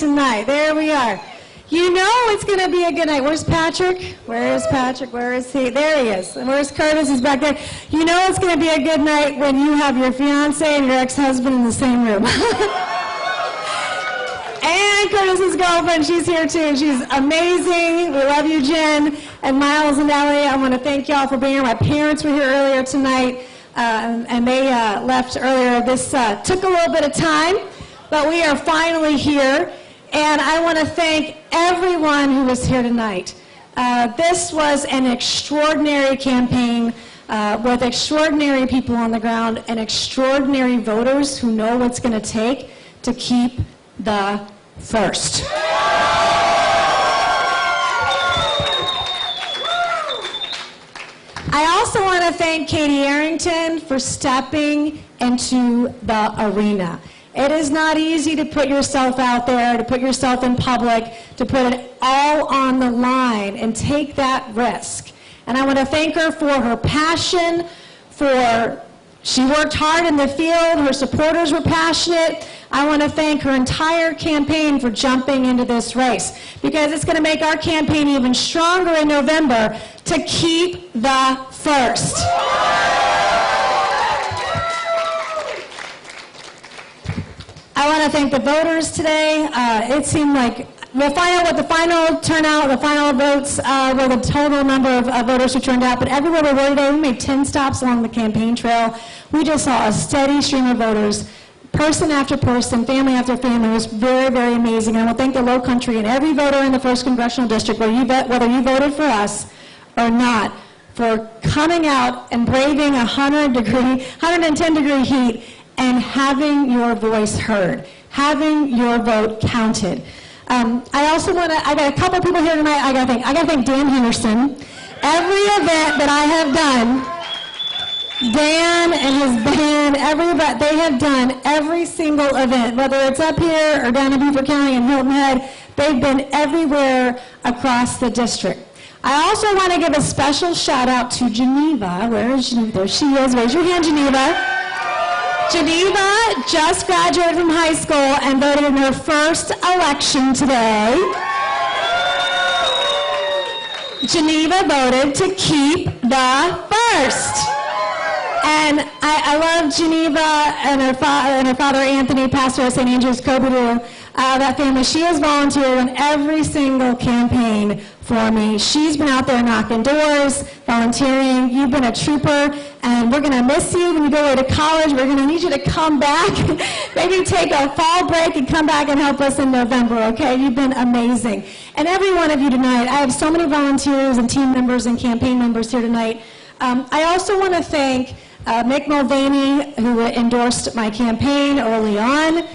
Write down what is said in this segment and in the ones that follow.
tonight. There we are. You know it's going to be a good night. Where's Patrick? Where is Patrick? Where is he? There he is. And where's Curtis? He's back there. You know it's going to be a good night when you have your fiancé and your ex-husband in the same room. And Curtis's girlfriend, she's here too. She's amazing. We love you, Jen. And Miles and Ellie, I want to thank y'all for being here. My parents were here earlier tonight, and they left earlier. This took a little bit of time, but we are finally here. And I want to thank everyone who was here tonight. This was an extraordinary campaign with extraordinary people on the ground and extraordinary voters who know what's going to take to keep the first. I also want to thank Katie Arrington for stepping into the arena. It is not easy to put yourself out there, to put yourself in public, to put it all on the line and take that risk. And I want to thank her for her passion, she worked hard in the field, her supporters were passionate. I want to thank her entire campaign for jumping into this race, because it's going to make our campaign even stronger in November to keep the first. I want to thank the voters today. It seemed like we'll find out what the final turnout, the final votes were, the total number of voters who turned out. But everywhere we were today, we made 10 stops along the campaign trail. We just saw a steady stream of voters, person after person, family after family. It was very, very amazing. And I want to thank the Low Country and every voter in the 1st Congressional District, whether you voted for us or not, for coming out and braving 110-degree heat and having your voice heard, having your vote counted. I also want to, I got a couple people here tonight I got to thank Dan Henderson. Every event that I have done, Dan and his band, they have done every single event, whether it's up here or down in Beaufort County and Hilton Head. They've been everywhere across the district. I also want to give a special shout out to Geneva. Where is Geneva? There she is. Raise your hand, Geneva. Geneva just graduated from high school and voted in her first election today. Geneva voted to keep the first. And I love Geneva and her father Anthony, pastor at St. Andrew's, Kobudu, that family. She has volunteered in every single campaign for me. She's been out there knocking doors, volunteering. You've been a trooper, and we're going to miss you when you go away to college. We're going to need you to come back. Maybe take a fall break and come back and help us in November, okay? You've been amazing. And every one of you tonight, I have so many volunteers and team members and campaign members here tonight. I also want to thank Mick Mulvaney, who endorsed my campaign early on.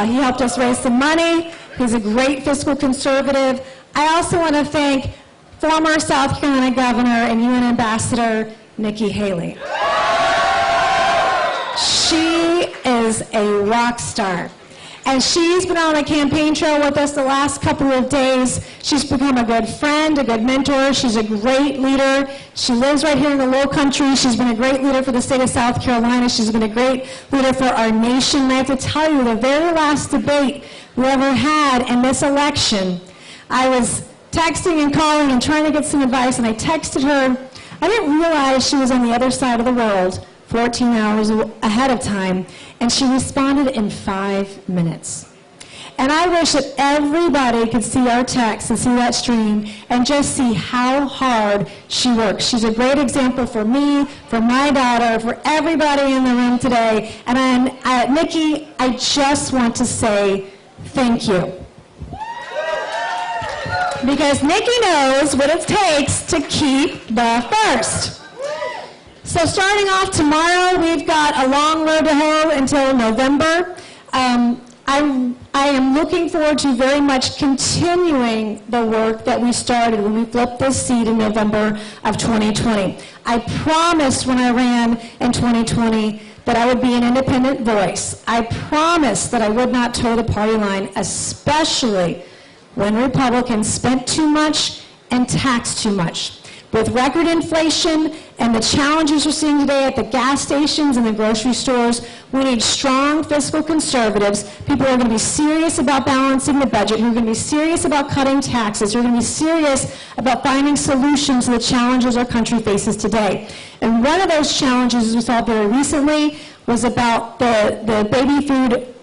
He helped us raise some money. He's a great fiscal conservative. I also want to thank former South Carolina Governor and UN Ambassador Nikki Haley. She is a rock star. And she's been on the campaign trail with us the last couple of days. She's become a good friend, a good mentor. She's a great leader. She lives right here in the Low Country. She's been a great leader for the state of South Carolina. She's been a great leader for our nation. And I have to tell you, the very last debate we ever had in this election, I was texting and calling and trying to get some advice, and I texted her. I didn't realize she was on the other side of the world 14 hours ahead of time, and she responded in 5 minutes. And I wish that everybody could see our text and see that stream and just see how hard she works. She's a great example for me, for my daughter, for everybody in the room today. And Nikki, I just want to say thank you. Because Nikki knows what it takes to keep the first. So starting off tomorrow, we've got a long road to hoe until November. I am looking forward to very much continuing the work that we started when we flipped this seat in November of 2020. I promised when I ran in 2020 that I would be an independent voice. I promised that I would not toe the party line, especially when Republicans spent too much and taxed too much. With record inflation and the challenges we're seeing today at the gas stations and the grocery stores, we need strong fiscal conservatives, people who are going to be serious about balancing the budget, who are going to be serious about cutting taxes, who are going to be serious about finding solutions to the challenges our country faces today. And one of those challenges, as we saw very recently, was about the baby food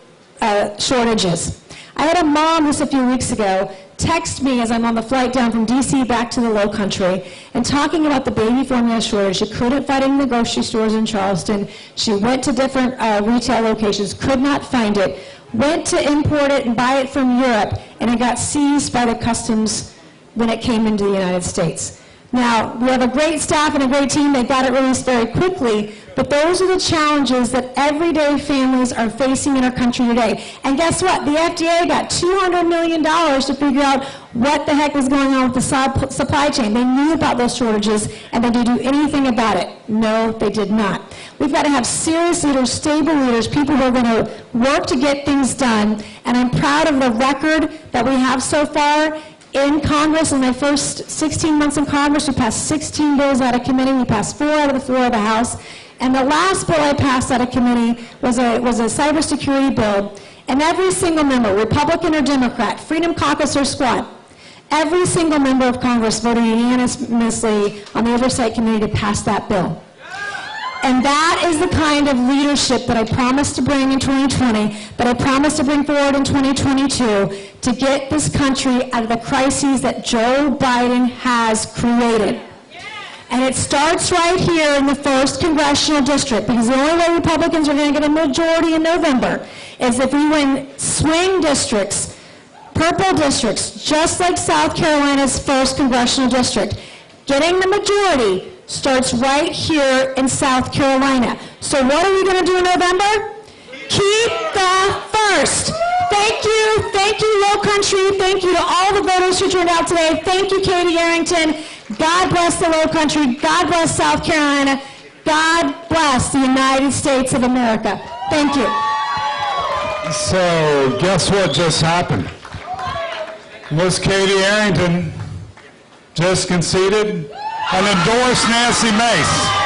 shortages. I had a mom just a few weeks ago text me as I'm on the flight down from D.C. back to the Low Country and talking about the baby formula shortage. She couldn't find it in the grocery stores in Charleston. She went to different retail locations, could not find it, went to import it and buy it from Europe, and it got seized by the customs when it came into the United States. Now, we have a great staff and a great team. They got it released very quickly, but those are the challenges that everyday families are facing in our country today. And guess what? The FDA got $200 million to figure out what the heck was going on with the supply chain. They knew about those shortages, and did they do anything about it? No, they did not. We've got to have serious leaders, stable leaders, people who are going to work to get things done, and I'm proud of the record that we have so far. In Congress, in my first 16 months in Congress, we passed 16 bills out of committee. We passed 4 out of the floor of the House. And the last bill I passed out of committee was a cybersecurity bill. And every single member, Republican or Democrat, Freedom Caucus or Squad, every single member of Congress voted unanimously on the Oversight Committee to pass that bill. And that is the kind of leadership that I promised to bring in 2020, that I promised to bring forward in 2022, to get this country out of the crises that Joe Biden has created. And it starts right here in the 1st Congressional District, because the only way Republicans are going to get a majority in November is if we win swing districts, purple districts, just like South Carolina's 1st Congressional District. Getting the majority starts right here in South Carolina. So what are we going to do in November? Keep the first. Thank you, Low Country. Thank you to all the voters who turned out today. Thank you, Katie Arrington. God bless the Low Country. God bless South Carolina. God bless the United States of America. Thank you. So, guess what just happened? Miss Katie Arrington just conceded and endorsed Nancy Mace.